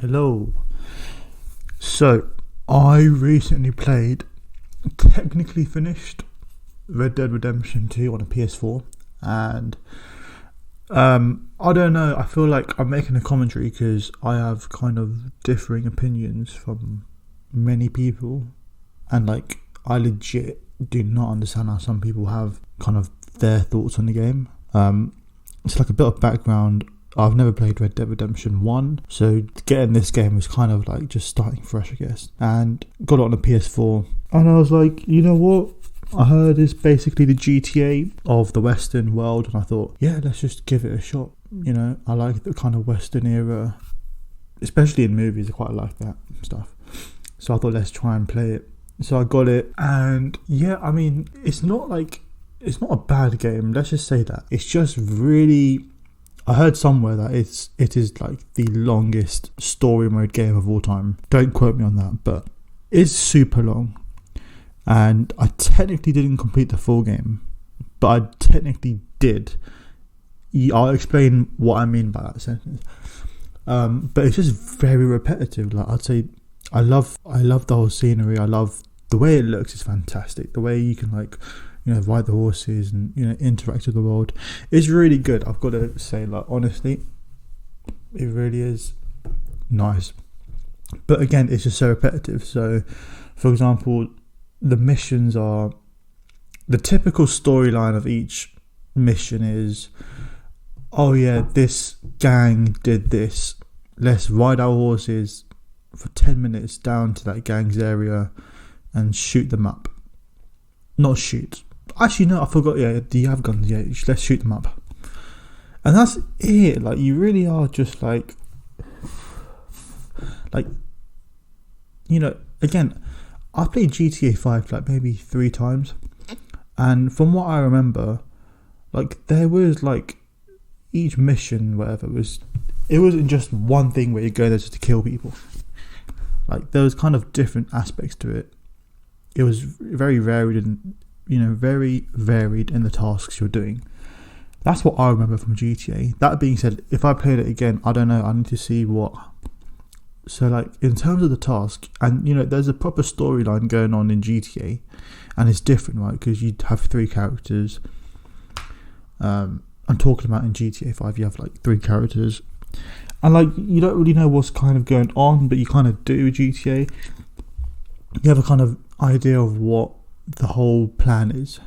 Hello. So, I recently technically finished Red Dead Redemption 2 on a PS4, and I don't know, I feel like I'm making a commentary because I have kind of differing opinions from many people, and like, I legit do not understand how some people have kind of their thoughts on the game. It's like a bit of background. I've never played Red Dead Redemption 1, so getting this game was kind of like just starting fresh, I guess. And got it on the PS4, and I was like, you know what? I heard it's basically the GTA of the Western world, and I thought, yeah, let's just give it a shot. You know, I like the kind of Western era, especially in movies. I quite like that stuff. So I thought, let's try and play it. So I got it, and yeah, I mean, it's not a bad game. Let's just say that. It's just really, I heard somewhere that it is like the longest story mode game of all time. Don't quote me on that, but it's super long. And I technically didn't complete the full game, but I technically did. I'll explain what I mean by that sentence. But it's just very repetitive. Like, I'd say I love the whole scenery. I love the way it looks. It's fantastic. The way you can, like, you know, ride the horses and, you know, interact with the world. It's really good. I've got to say, like, honestly, it really is nice. But again, it's just so repetitive. So, for example, the missions are, the typical storyline of each mission is, oh yeah, this gang did this. Let's ride our horses for 10 minutes down to that gang's area and shoot them up. Not shoot. Actually, no, I forgot. Yeah, do you have guns? Yeah, let's shoot them up. And that's it. Like, you really are just like, you know, again, I played GTA 5 like maybe 3 times. And from what I remember, like, there was like each mission, whatever, it wasn't just one thing where you go there just to kill people. Like, there was kind of different aspects to it. It was very varied and, you know, very varied in the tasks you're doing. That's what I remember from GTA. That being said, if I played it again, I don't know, I need to see what. So, like, in terms of the task, and, you know, there's a proper storyline going on in GTA, and it's different, right? Because you have 3 characters. I'm talking about in GTA 5, you have like 3 characters, and like, you don't really know what's kind of going on, but you kind of do with GTA. You have a kind of idea of what the whole plan is,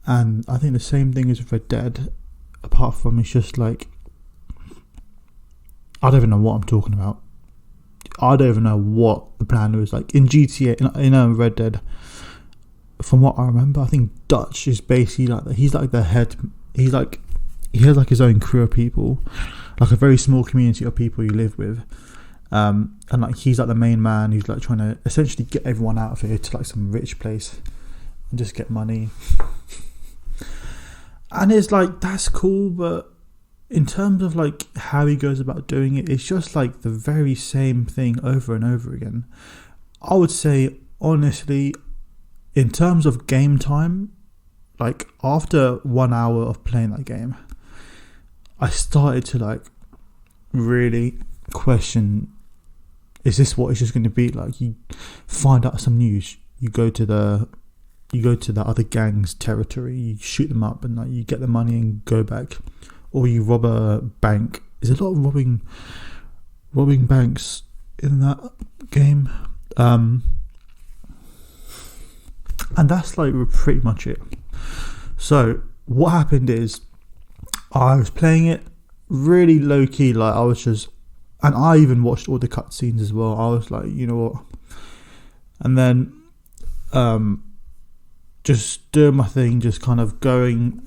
and I think the same thing is with Red Dead. Apart from, it's just like, I don't even know what I'm talking about. I don't even know what the plan was. Like in GTA, in Red Dead, from what I remember, I think Dutch is basically like, he's like the head. He has like his own crew of people, like a very small community of people you live with, and like, he's like the main man who's like trying to essentially get everyone out of here to like some rich place and just get money. And it's like, that's cool, but in terms of like how he goes about doing it, it's just like the very same thing over and over again. I would say, honestly, in terms of game time, like, after 1 hour of playing that game, I started to like really question, is this what it's just going to be like? You find out some news, you go to the other gang's territory, you shoot them up, and like, you get the money and go back. Or you rob a bank. There's a lot of robbing banks in that game, and that's like pretty much it. So what happened is, I was playing it really low key. Like, I was just, and I even watched all the cutscenes as well. I was like, you know what? And then, just doing my thing, just kind of going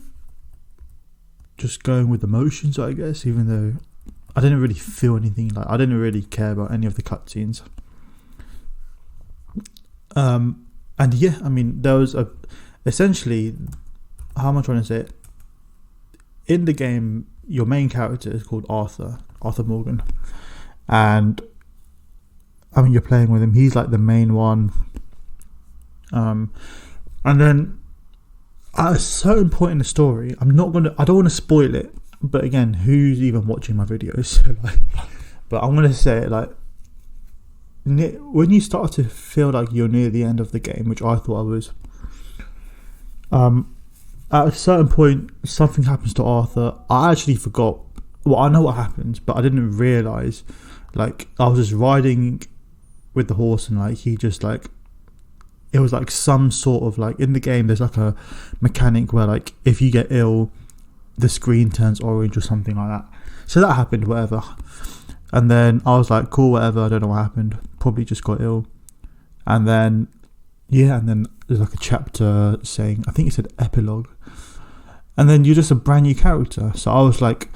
with the motions, I guess, even though I didn't really feel anything. Like, I didn't really care about any of the cutscenes. And yeah, I mean, there was essentially, how am I trying to say it? In the game, your main character is called Arthur Morgan, and I mean, you're playing with him. He's like the main one. And then, at a certain point in the story, I don't want to spoil it, but again, who's even watching my videos? So like, but I'm gonna say it, like, when you start to feel like you're near the end of the game, which I thought I was, at a certain point, something happens to Arthur. I actually forgot. Well, I know what happens, but I didn't realise. Like, I was just riding with the horse, and like he just like, it was like some sort of like, in the game there's like a mechanic where like if you get ill, the screen turns orange or something like that. So that happened, whatever. And then I was like, cool, whatever, I don't know what happened. Probably just got ill. And then, yeah, and then there's like a chapter saying, I think it said epilogue. And then you're just a brand new character. So I was like,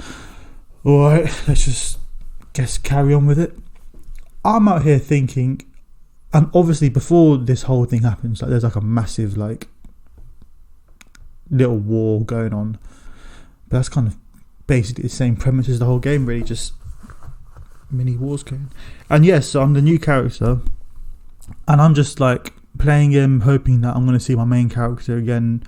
alright, let's just carry on with it. I'm out here thinking, and obviously before this whole thing happens, like there's like a massive like little war going on. But that's kind of basically the same premise as the whole game, really, just mini wars going. And yes, so I'm the new character, and I'm just like playing him, hoping that I'm going to see my main character again,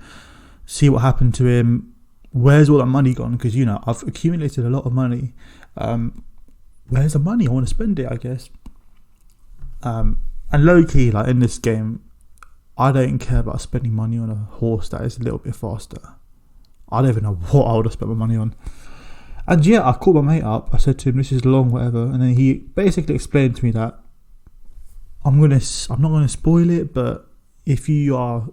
see what happened to him, where's all that money gone, because you know I've accumulated a lot of money. Where's the money? I want to spend it, I guess. And low key, like in this game, I don't care about spending money on a horse that is a little bit faster. I don't even know what I would have spent my money on. And yeah, I called my mate up. I said to him, this is long, whatever. And then he basically explained to me that I'm not gonna spoil it, but if you are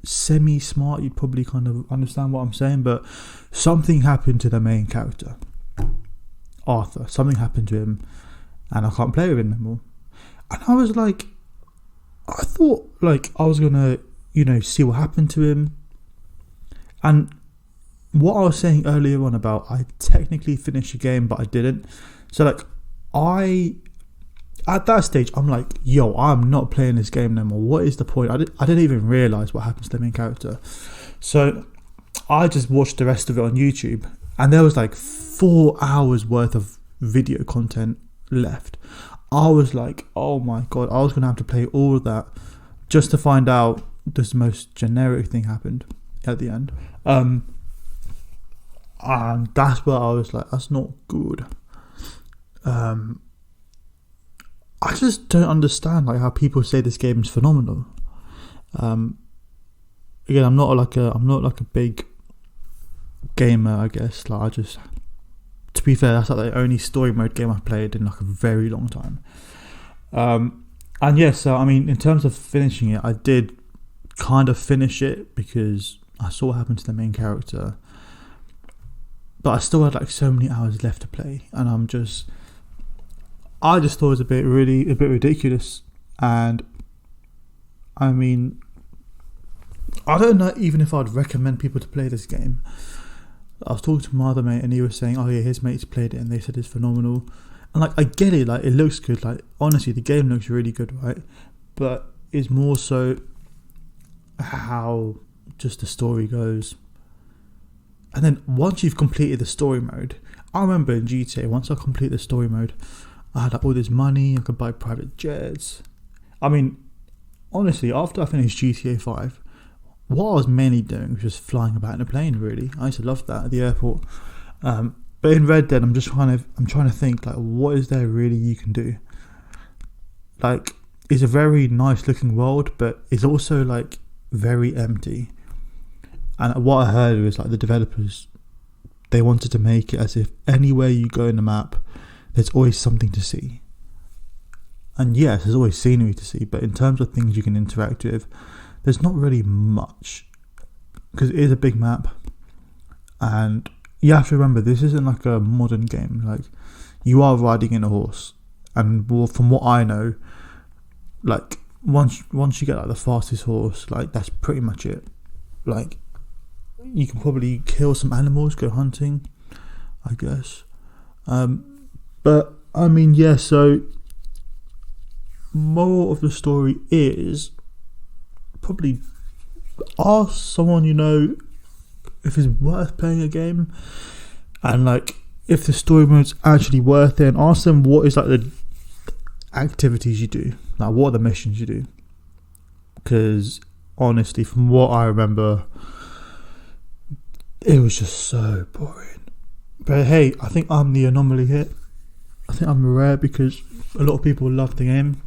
semi-smart, you'd probably kind of understand what I'm saying. But something happened to the main character, Arthur. Something happened to him, and I can't play with him anymore. And I was like, I thought like I was gonna, see what happened to him. And what I was saying earlier on about I technically finished the game, but I didn't. So like at that stage, I'm like, yo, I'm not playing this game no more. What is the point? I didn't even realise what happens to the main character. So I just watched the rest of it on YouTube, and there was like 4 hours worth of video content left. I was like, oh my god, I was going to have to play all of that just to find out this most generic thing happened at the end. And that's where I was like, that's not good. I just don't understand like how people say this game is phenomenal. Again, I'm not like a big gamer, I guess. Like, to be fair, that's like the only story mode game I've played in like a very long time. And yeah, so I mean, in terms of finishing it, I did kind of finish it because I saw what happened to the main character. But I still had like so many hours left to play, and I just thought it was a bit ridiculous. And I mean, I don't know even if I'd recommend people to play this game. I was talking to my other mate, and he was saying, oh yeah, his mates played it and they said it's phenomenal. And like, I get it, like it looks good, like honestly the game looks really good, right? But it's more so how just the story goes. And then once you've completed the story mode, I remember in GTA, once I completed the story mode, I had like all this money, I could buy private jets. I mean, honestly, after I finished GTA 5, what I was mainly doing was just flying about in a plane, really. I used to love that at the airport. But in Red Dead, I'm trying to think, like, what is there really you can do? Like, it's a very nice looking world, but it's also like very empty. And what I heard was like the developers, they wanted to make it as if anywhere you go in the map, there's always something to see. And yes, there's always scenery to see, but in terms of things you can interact with, there's not really much, because it is a big map. And you have to remember, this isn't like a modern game. Like, you are riding in a horse, and from what I know, like once you get like the fastest horse, like that's pretty much it. Like, you can probably kill some animals, go hunting, I guess. But I mean, yeah, so moral of the story is probably ask someone you know if it's worth playing a game, and like if the story mode's actually worth it, and ask them what is like the activities you do, like what are the missions you do. Because honestly, from what I remember, it was just so boring. But hey, I think I'm the anomaly here. I think I'm rare because a lot of people love the game.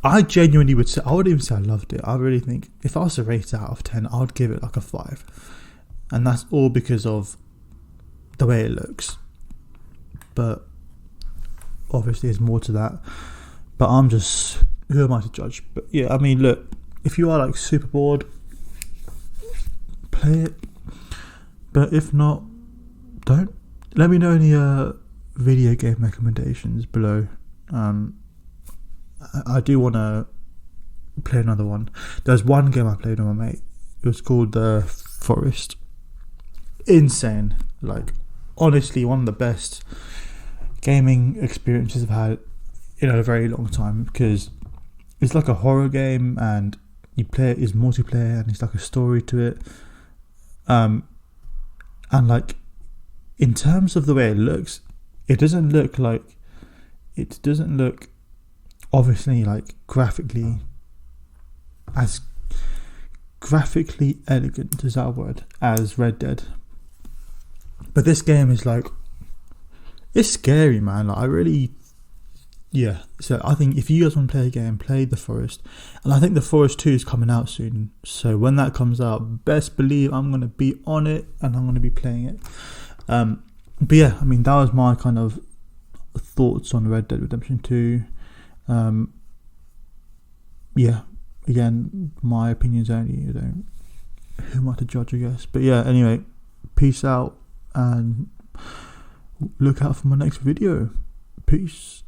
I genuinely would say, I wouldn't even say I loved it. I really think if I was to rate it out of 10, I would give it like a 5. And that's all because of the way it looks. But obviously there's more to that. But I'm just, who am I to judge? But yeah, I mean, look, if you are like super bored, play it. But if not, don't. Let me know any video game recommendations below. I do want to play another one. There's one game I played with my mate. It was called The Forest. Insane. Like, honestly, one of the best gaming experiences I've had in a very long time, because it's like a horror game and you play it is multiplayer and it's like a story to it. And like, in terms of the way it looks, it doesn't look obviously like graphically elegant, is that a word, as Red Dead. But this game is like, it's scary, man. Like, I really, yeah. So I think if you guys want to play a game, play The Forest. And I think The Forest 2 is coming out soon. So when that comes out, best believe I'm going to be on it and I'm going to be playing it. But yeah, I mean, that was my kind of thoughts on Red Dead Redemption 2. Yeah, again, my opinions only. Who am I to judge, I guess? But yeah, anyway, peace out and look out for my next video. Peace.